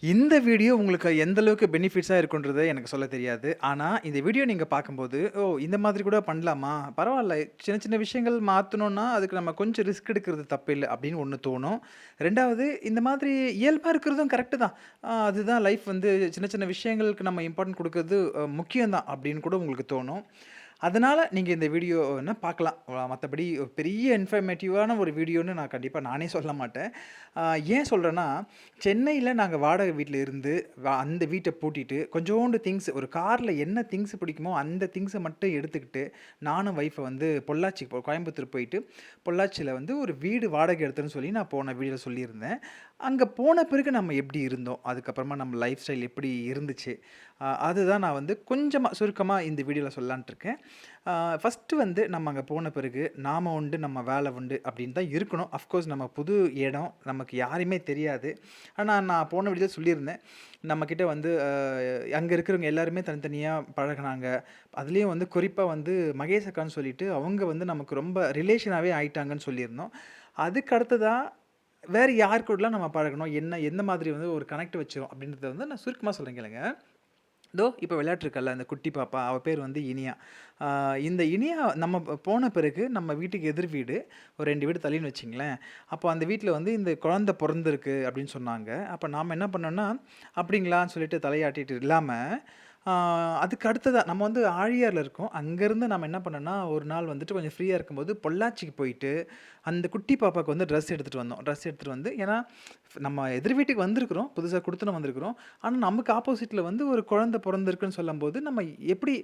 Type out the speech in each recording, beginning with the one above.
இந்த வீடியோ உங்களுக்கு எந்த அளவுக்கு பெனிஃபிட்ஸா இருக்குன்றது எனக்கு சொல்ல தெரியாது. ஆனா, இந்த வீடியோ நீங்க பார்க்கும்போது, "ஓ! இந்த மாதிரி கூட பண்ணலாமா? பரவால்ல. சின்ன சின்ன விஷயங்கள் மாத்தணும்னா, அதுக்கு நம்ம கொஞ்சம் ரிஸ்க் எடுக்கிறது தப்பில்ல." அப்படின்னு ஒண்ணு தோணும். 2வது இந்த மாதிரி இயல்பா இருக்கிறதும் கரெக்ட்டு தான். அதுதான் லைஃப் வந்து சின்ன சின்ன விஷயங்களுக்கு நம்ம இம்பார்ட்டன்ட் குடுக்கறது முக்கியம் தான் அப்படின்னு கூட உங்களுக்கு தோணும். அதனால நீங்க இந்த வீடியோவ பார்க்கலாம். மத்தபடி ஒரு பெரிய இன்ஃபர்மேட்டிவான ஒரு வீடியோன்னு நான் கண்டிப்பா நானே சொல்ல மாட்டேன். அ ஏன் சொல்றேன்னா, சென்னையில நாங்க வாடகை வீட்ல இருந்து அந்த வீட்ட பூட்டிட்டு, கொஞ்சோண்டு திங்ஸ் ஒரு கார்ல என்ன திங்ஸ் பிடிக்குமோ, அந்த திங்ஸ மட்டும் எடுத்துக்கிட்டு, நானும் ஒய்ஃப வந்து பொள்ளாச்சி கோயம்புத்தூர் போயிட்டு, பொள்ளாச்சியில வந்து ஒரு வீடு வாடகை எடுத்தேன்னு சொல்லி நான் போன வீடியோல சொல்லியிருந்தேன். அங்க போன பிறகு நம்ம எப்படி இருந்தோம்? அதுக்கப்புறமா நம்ம லைஃப் ஸ்டைல் எப்படி இருந்துச்சு? அதுதான் நான் வந்து கொஞ்சமா சுருக்கமா இந்த வீடியோல சொல்லலான்ட்டு இருக்கேன். ஃபர்ஸ்ட்டு வந்து நம்ம அங்க போன பிறகு, நாம உண்டு, நம்ம வேலை உண்டு அப்படின்னு தான் இருக்கணும். அஃப்கோர்ஸ் நம்ம புது இடம், நமக்கு யாரையுமே தெரியாது. ஆனா நான் போன வீடியோல சொல்லியிருந்தேன். நம்மகிட்ட வந்து அங்க இருக்கிறவங்க எல்லாருமே தனித்தனியா பழகுனாங்க. அதுலயும் வந்து குறிப்பா வந்து மகேஷ் அக்கான்னு சொல்லிட்டு, அவங்க வந்து நமக்கு ரொம்ப ரிலேஷனாவே ஆயிட்டாங்கன்னு சொல்லியிருந்தோம். அதுக்கு அடுத்ததா வேற யார் கூடலாம் நம்ம பழகணும்? என்ன எந்த மாதிரி வந்து ஒரு கனெக்ட் வச்சோம்? அப்படின்றத வந்து நான் சுருக்கமா சொல்றேன் கேளுங்க. இப்ப விளையாட்டுருக்கால்ல, அந்த குட்டி பாப்பா, அவ பேர் வந்து இனியா. ஆ இந்த இனியா நம்ம போன பிறகு நம்ம வீட்டுக்கு எதிர் வீடு, ஒரு 2 வீடு தள்ளின்னு வச்சுங்களேன். அப்போ அந்த வீட்ல வந்து இந்த குழந்தை பொறந்திருக்கு அப்படின்னு சொன்னாங்க. அப்ப நாம என்ன பண்ணோம்னா, அப்படிங்களான்னு சொல்லிட்டு தலையாட்டிட்டு இல்லாம, ஆ அதுக்கு அடுத்ததா நம்ம வந்து ஆழியார்ல இருக்கோம். அங்கருந்து நம்ம என்ன பண்ணோம்னா, ஒரு நாள் வந்துட்டு கொஞ்சம் ஃப்ரீயா இருக்கும்போது பொள்ளாச்சிக்கு போயிட்டு, அந்த குட்டி பாப்பாக்கு வந்து ட்ரெஸ் எடுத்துட்டு வந்தோம். ட்ரெஸ் எடுத்துட்டு வந்து ஏன்னா, நம்ம எதிர் வீட்டுக்கு வந்திருக்கிறோம். புதுசா குடுத்தனம் வந்திருக்கிறோம். ஆனா, நமக்கு ஆப்போசிட்ல வந்து ஒரு குழந்தை பொறந்திருக்குன்னு சொல்லும்போது, நம்ம எப்படி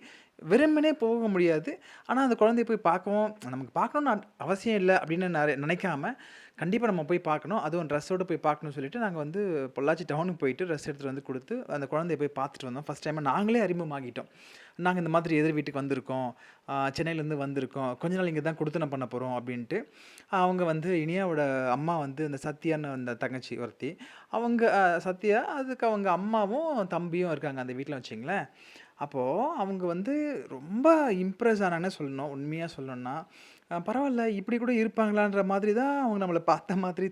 வெறுமனே போக முடியாது. ஆனா, அந்த குழந்தைய போய் பார்க்கவும் நமக்கு பார்க்கணும்னு அவசியம் இல்ல அப்படின்னு நினைக்காம, கண்டிப்பா நம்ம போய் பார்க்கணும். அதுவும் ட்ரெஸ்ஸோட போய் பார்க்கணும்னு சொல்லிட்டு, நாங்க வந்து பொள்ளாச்சி டவுனுக்கு போயிட்டு ட்ரெஸ் எடுத்துட்டு வந்து குடுத்து, அந்த குழந்தைய போய் பார்த்துட்டு வந்தோம். ஃபர்ஸ்ட் டைமா நாங்களே அறிமுகமாகிட்டோம். நாங்க இந்த மாதிரி எதிர் வீட்டுக்கு வந்திருக்கோம். சென்னையிலேருந்து வந்திருக்கோம். கொஞ்ச நாள் இங்க தான் குடுத்தனம் பண்ண போறோம் அப்படின்ட்டு. அவங்க வந்து இனியாவோட அம்மா வந்து இந்த சத்யான்னு அந்த தங்கச்சி ஒருத்தி. அவங்க சத்யா, அதுக்கு அவங்க அம்மாவும், தம்பியும் இருக்காங்க அந்த வீட்ல வச்சுக்கங்களேன். அப்போ அவங்க வந்து ரொம்ப இம்ப்ரெஸ் ஆனாங்கன்னு சொல்லணும். உண்மையா சொல்லணும்னா, பரவால்ல இப்படி கூட இருப்பாங்களான்ற மாதிரி தான் அவங்க நம்மள பார்த்த மாதிரி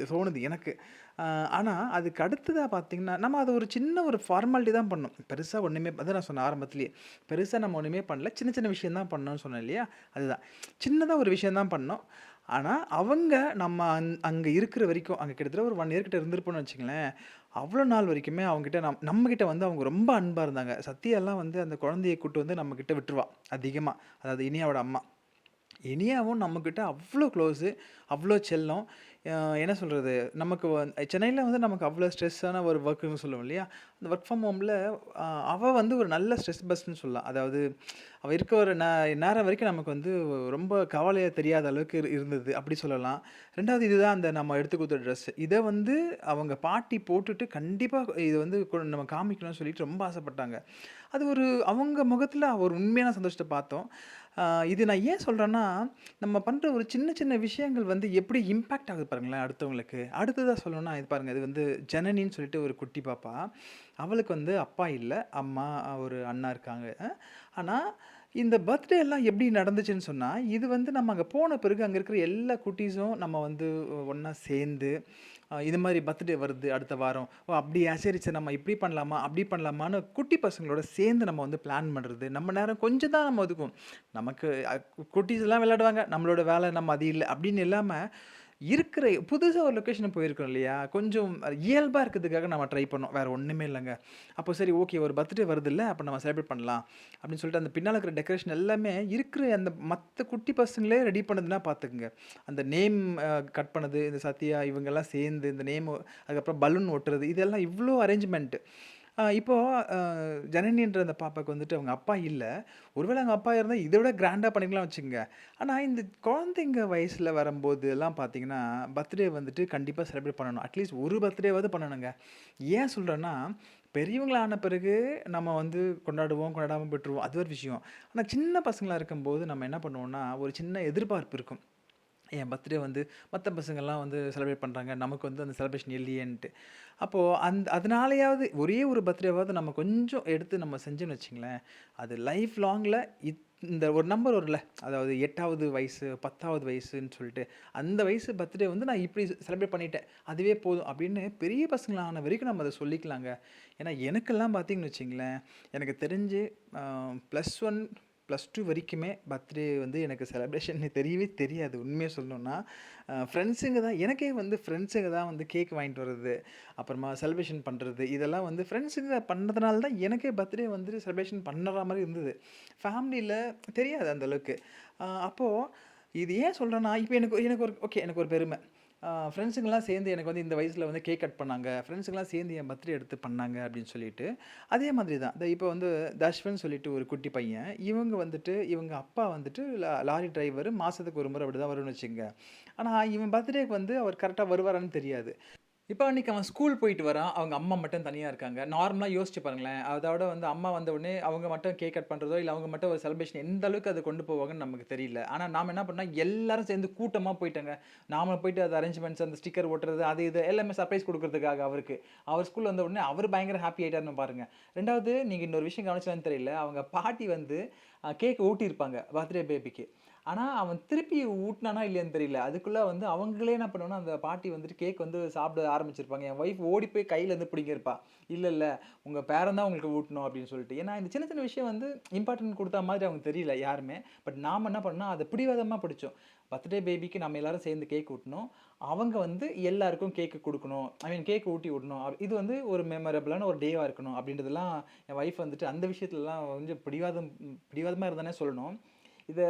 தோணுது எனக்கு. அ ஆனா அதுக்கு அடுத்ததா பார்த்தீங்கன்னா, நம்ம அது ஒரு சின்ன ஒரு ஃபார்மாலிட்டி தான் பண்ணோம். பெருசா ஒண்ணுமே அதான் நான் சொன்னேன் ஆரம்பத்திலேயே. பெருசா நம்ம ஒண்ணுமே பண்ணல. சின்ன சின்ன விஷயம் தான் பண்ணோம்னு சொன்னேன் இல்லையா? அதுதான். சின்னதா ஒரு விஷயம் தான் பண்ணோம். ஆனா, அவங்க நம்ம அங்க இருக்கிற வரைக்கும், அங்க கிட்டத்தட்ட ஒரு 1 இயர் கிட்ட இருந்திருப்போம்னு வச்சுக்கங்களேன். அவ்வளோ நாள் வரைக்குமே அவங்ககிட்ட நம்மகிட்ட வந்து அவங்க ரொம்ப அன்பா இருந்தாங்க. சத்யாலாம் வந்து அந்த குழந்தைய கூட்டு வந்து நம்மகிட்ட விட்டுருவா, அதிகமா. அதாவது இனியாவோட அம்மா. இனியாவும் நம்மகிட்ட அவ்ளோ க்ளோஸு, அவ்ளோ செல்லம். அ என்ன சொல்றது? நமக்கு சென்னையில வந்து நமக்கு அவ்ளோ ஸ்ட்ரெஸ்ஸான ஒரு ஒர்க்குன்னு சொல்லுவோம் இல்லையா? அந்த ஒர்க் ஃப்ரம் ஹோம்ல அவ வந்து ஒரு நல்ல ஸ்ட்ரெஸ் பஸ்ட்ன்னு சொல்லலாம். அதாவது அவ இருக்க ஒரு நேரம் வரைக்கும் நமக்கு வந்து ரொம்ப கவலையா தெரியாத அளவுக்கு இருந்தது. அப்படி சொல்லலாம். 2வது இதுதான் அந்த நம்ம எடுத்து குடுத்த ட்ரெஸ். இத வந்து அவங்க பாட்டி போட்டுட்டு கண்டிப்பா இத வந்து நம்ம காமிக்கணும்னு சொல்லிட்டு ரொம்ப ஆசைப்பட்டாங்க. அது ஒரு அவங்க முகத்துல ஒரு உண்மையான சந்தோஷத்த பார்த்தோம். அ இது நான் ஏன் சொல்றேன்னா, நம்ம பண்ற ஒரு சின்ன சின்ன விஷயங்கள் வந்து எப்படி இம்பாக்ட் ஆகுது பாருங்களேன் அடுத்தவங்களுக்கு. அடுத்ததா சொல்லணும்னா இது பாருங்க, இது வந்து ஜனனின்னு சொல்லிட்டு ஒரு குட்டி பாப்பா. அவளுக்கு வந்து அப்பா இல்ல. அம்மா, ஒரு அண்ணா இருக்காங்க. ஆனா, இந்த பர்த்டே எல்லாம் எப்படி நடந்துச்சுன்னு சொன்னா, இது வந்து நம்ம அங்க போன பிறகு அங்க இருக்கிற எல்லா குட்டீஸும் நம்ம வந்து ஒண்ணா சேர்ந்து, இது மாரி பர்த்டே வருது அடுத்த வாரம். ஓ! அப்படியா? சரி, சரி நம்ம இப்படி பண்ணலாமா? அப்படி பண்ணலாமான்னு குட்டி பசங்களோட சேர்ந்து நம்ம வந்து பிளான் பண்றது. நம்ம நேரம் கொஞ்சம் தான் நம்ம ஒதுக்குவோம். நமக்கு குட்டீஸ்லாம் விளையாடுவாங்க. நம்மளோட வேலை நம்ம அது இல்ல அப்படின்னு இல்லாம, இருக்கிற புதுசா ஒரு லொகேஷனுக்கு போயிருக்கோம் இல்லையா? கொஞ்சம் இயல்பா இருக்கிறதுக்காக நம்ம ட்ரை பண்ணோம். வேற ஒண்ணுமே இல்லங்க. அப்போ சரி ஓகே, ஒரு பர்த்டே வருதுல்ல, அப்ப நம்ம செலிப்ரேட் பண்ணலாம். அப்படின்னு சொல்லிட்டு அந்த பின்னால இருக்கிற டெக்கரேஷன் எல்லாமே இருக்கிற அந்த மத்த குட்டி பசங்களே ரெடி பண்ணதுன்னா பார்த்துக்கங்க. அந்த நேம் கட் பண்ணது, இந்த சத்யா இவங்கலாம் சேர்ந்து இந்த நேம், அதுக்கப்புறம் பலூன் ஒட்டுறது, இதெல்லாம் இவ்ளோ அரேஞ்ச்மென்ட். இப்போ அ ஜனனின்ற அந்த பாப்பாக்கு வந்துட்டு அவங்க அப்பா இல்ல. ஒருவேள அவங்க அப்பா இருந்தா இத விட கிராண்டா பண்ணிருக்கலாம்னு வச்சுக்கங்க. ஆனா இந்த குழந்தைங்க வயசுல வரும்போதெல்லாம் பார்த்தீங்கன்னா, பர்த்டே வந்துட்டு கண்டிப்பா செலிப்ரேட் பண்ணணும். அட்லீஸ்ட் ஒரு பர்த்டேவாவது பண்ணணுங்க. ஏன் சொல்றேன்னா, பெரியவங்களா ஆன பிறகு நம்ம வந்து கொண்டாடுவோம், கொண்டாடாம விட்டுருவோம். அது ஒரு விஷயம். ஆனா சின்ன பசங்களா இருக்கும்போது நம்ம என்ன பண்ணுவோம்னா, ஒரு சின்ன எதிர்பார்ப்பு இருக்கும். என் பர்த்டே வந்து மத்த பசங்கள்லாம் வந்து செலிப்ரேட் பண்றாங்க. நமக்கு வந்து அந்த செலிப்ரேஷன் இல்லையேன்ட்டு. அப்போ அதனாலயாவது ஒரே ஒரு பர்த்டேவாவது நம்ம கொஞ்சம் எடுத்து நம்ம செஞ்சோம்னு வச்சுங்களேன், அது லைஃப் லாங்ல இந்த ஒரு நம்பர் வரும்ல, அதாவது 8வது வயசு, 10வது வயசுன்னு சொல்லிட்டு, அந்த வயசு பர்த்டே வந்து நான் இப்படி செலிப்ரேட் பண்ணிட்டேன். அதுவே போதும் அப்படின்னு பெரிய பசங்களா ஆன வரைக்கும் நம்ம அத சொல்லிக்கலாங்க. ஏன்னா எனக்கெல்லாம் பார்த்தீங்கன்னு வச்சுங்களேன், எனக்கு தெரிஞ்சு +1, +2 வரைக்குமே பர்த்டே வந்து எனக்கு செலிப்ரேஷன் தெரியவே தெரியாது. உண்மைய சொல்லணும்னா, ஃப்ரெண்ட்ஸுங்க தான் எனக்கே வந்து ஃப்ரெண்ட்ஸுங்க தான் வந்து கேக் வாங்கிட்டு வர்றது, அப்புறமா செலிப்ரேஷன் பண்றது, இதெல்லாம் வந்து ஃப்ரெண்ட்ஸுங்க பண்ணதுனால தான் எனக்கே பர்த்டே வந்து செலிப்ரேஷன் பண்ணுற மாரி இருந்தது. ஃபேமிலில தெரியாது அந்த அளவுக்கு. அப்போ இது ஏன் சொல்றேன்னா, இப்ப எனக்கு எனக்கு ஒரு ஓகே எனக்கு ஒரு பெருமை. ஃப்ரெண்ட்ஸுங்கலாம் சேர்ந்து எனக்கு வந்து இந்த வயசுல வந்து கேக் கட் பண்ணாங்க. ஃப்ரெண்ட்ஸுங்கலாம் சேர்ந்து என் பர்த்டே எடுத்து பண்ணாங்க அப்படின்னு சொல்லிட்டு, அதே மாதிரி தான். இப்போ வந்து தஷ்வன்னு சொல்லிட்டு ஒரு குட்டி பையன். இவங்க வந்துட்டு இவங்க அப்பா வந்துட்டு லாரி டிரைவரு. மாசத்துக்கு ஒரு முறை அப்படிதான் வரும்னு வச்சுக்கங்க. ஆனா இவன் பர்த்டேக்கு வந்து அவர் கரெக்ட்டா வருவாரான்னு தெரியாது. இப்ப அன்னைக்கு அவன் ஸ்கூல் போயிட்டு வரான். அவங்க அம்மா மட்டும் தனியா இருக்காங்க. நார்மலா யோசிச்சு பாருங்களேன். அதோட வந்து அம்மா வந்த உடனே அவங்க மட்டும் கேக் கட் பண்றதோ, இல்ல அவங்க மட்டும் ஒரு செலிப்ரேஷன் எந்த அளவுக்கு அத கொண்டு போவாங்கன்னு நமக்கு தெரியல. ஆனா நாம என்ன பண்ணோம், எல்லாரும் சேர்ந்து கூட்டமா போயிட்டோங்க. நாம போயிட்டு அது அரேஞ்ச்மெண்ட்ஸ் அந்த ஸ்டிக்கர் ஒட்டுறது, அது இது எல்லாமே சர்ப்ரைஸ் குடுக்குறதுக்காக அவருக்கு. அவர் ஸ்கூல்ல வந்த உடனே அவரு பயங்கர ஹாப்பி ஆயிட்டாருன்னு பாருங்க. 2வது நீங்க இன்னொரு விஷயம் கவனிச்சதான்னு தெரியல. அவங்க பாட்டி வந்து கேக் ஊட்டியிருப்பாங்க பர்த்டே பேபிக்கு. ஆனா, அவன் திருப்பி ஊட்டுனானா இல்லையான்னு தெரியல. அதுக்குள்ள வந்து அவங்களே என்ன பண்ணுவாங்கன்னா, அந்த பாட்டி வந்துட்டு கேக் வந்து சாப்பிட ஆரம்பிச்சிருப்பாங்க. என் ஒய்ஃப் ஓடி போய் கையில இருந்து பிடிங்கிருப்பா. "இல்ல, இல்ல உங்க பேரன் தான் உங்களுக்கு ஊட்டணும்" அப்படின்னு சொல்லிட்டு. ஏன்னா, இந்த சின்ன சின்ன விஷயம் வந்து இம்பார்ட்டன்ட் குடுத்தா மாதிரி அவங்க தெரியல யாருமே. பட் நாம என்ன பண்ணோம், அத பிடிவாதமா பிடிச்சோம். பர்த்டே பேபிக்கு நம்ம எல்லாரும் சேர்ந்து கேக் ஊட்டணும். அவங்க வந்து எல்லாருக்கும் கேக் குடுக்கணும். ஐ மீன் கேக் ஊட்டி விடணும். இது வந்து ஒரு மெமரபிளான ஒரு டேவா இருக்கணும் அப்படின்றதெல்லாம் என் ஒய்ஃப் வந்துட்டு அந்த விஷயத்துலலாம் கொஞ்சம் பிடிவாதமா இருந்தான்னே சொல்லணும். இது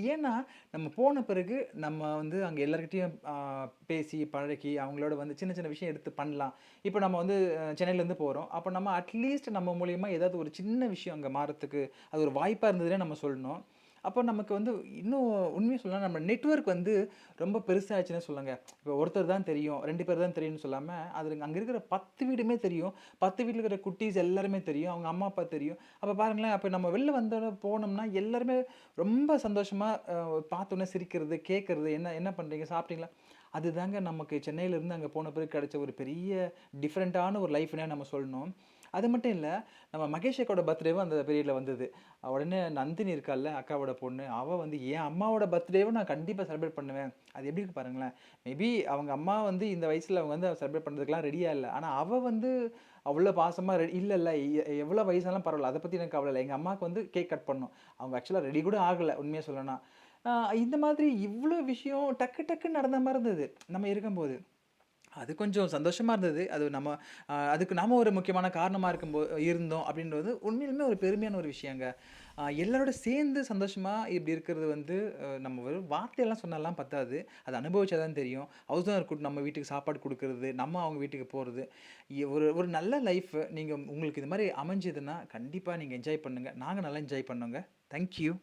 ஏன்னா, நம்ம போன பிறகு நம்ம வந்து அங்க எல்லார்கிட்டயும் பேசி, பழகி, அவங்களோட வந்து சின்ன சின்ன விஷயம் எடுத்து பண்ணலாம். இப்ப நம்ம வந்து சென்னையிலேருந்து போறோம். அப்ப நம்ம அட்லீஸ்ட் நம்ம மூலியமா ஏதாவது ஒரு சின்ன விஷயம் அங்க மாறத்துக்கு, அது ஒரு வாய்ப்பா இருந்ததுன்னே நம்ம சொல்லணும். அப்போ நமக்கு வந்து இன்னும் உண்மைய சொல்லணும்னா, நம்ம நெட்வொர்க் வந்து ரொம்ப பெருசாச்சுன்னே சொல்லலாங்க. இப்போ ஒருத்தர் தான் தெரியும், 2 பேர் தான் தெரியும்னு சொல்லாம, அங்க இருக்கிற 10 வீடுமே தெரியும். 10 வீட்ல இருக்கிற குட்டீஸ் எல்லாருமே தெரியும். அவங்க அம்மா, அப்பா தெரியும். அப்ப பாருங்களேன், அப்ப நம்ம வெளில வந்தோனே போனோம்னா, எல்லாருமே ரொம்ப சந்தோஷமா பார்த்தோனே சிரிக்கிறது, கேட்கறது, "என்ன என்ன பண்றீங்க? சாப்பிட்டீங்களா?" அதுதாங்க நமக்கு சென்னையில இருந்து அங்க போன பிறகு கிடைச்ச ஒரு பெரிய டிஃபரண்டான ஒரு லைஃப்னே நம்ம சொல்லணும். அது மட்டும் இல்ல, நம்ம மகேஷ் அக்காவோட பர்த்டேவும் அந்த பீரியட்ல வந்தது. உடனே நந்தினி இருக்கால்ல, அக்காவோட பொண்ணு, அவ வந்து என் அம்மாவோட பர்த்டேவும் நான் கண்டிப்பா செலிப்ரேட் பண்ணுவேன். அது எப்படி இருக்கு பாருங்களேன். மேபி அவங்க அம்மா வந்து இந்த வயசுல அவங்க வந்து செலிப்ரேட் பண்றதுக்குலாம் ரெடியா இல்ல. ஆனா அவ வந்து அவ்ளோ பாசமா இல்ல, இல்ல எவ்வளோ வயசானாலும் பரவால்ல. அத பத்தி எனக்கு கவல இல்ல. எங்க அம்மாவுக்கு வந்து கேக் கட் பண்ணணும். அவங்க ஆக்சுவலா ரெடி கூட ஆகல, உண்மைய சொல்லணும்னா. இந்த மாதிரி இவ்ளோ விஷயம் டக்கு டக்குன்னு நடந்த மாரி இருந்தது, நம்ம இருக்கும்போது. அது கொஞ்சம் சந்தோஷமா இருந்தது. அது நம்ம அதுக்கு நாம ஒரு முக்கியமான காரணமா இருந்தோம் அப்படின்றது உண்மையிலுமே ஒரு பெருமையான ஒரு விஷயங்க. எல்லாரோட சேர்ந்து சந்தோஷமா இப்படி இருக்கிறது வந்து நம்ம வெறும் வார்த்தையெல்லாம் சொன்னாலாம் பத்தாது. அத அனுபவிச்சா தான் தெரியும். ஹவுஸ் ஓனர் நம்ம வீட்டுக்கு சாப்பாடு குடுக்குறது, நம்ம அவங்க வீட்டுக்கு போறது. ஒரு ஒரு நல்ல லைஃப் நீங்க உங்களுக்கு இது மாரி அமைஞ்சதுன்னா, கண்டிப்பா நீங்க என்ஜாய் பண்ணுங்க. நாங்க நல்லா என்ஜாய் பண்ணோங்க. Thank you.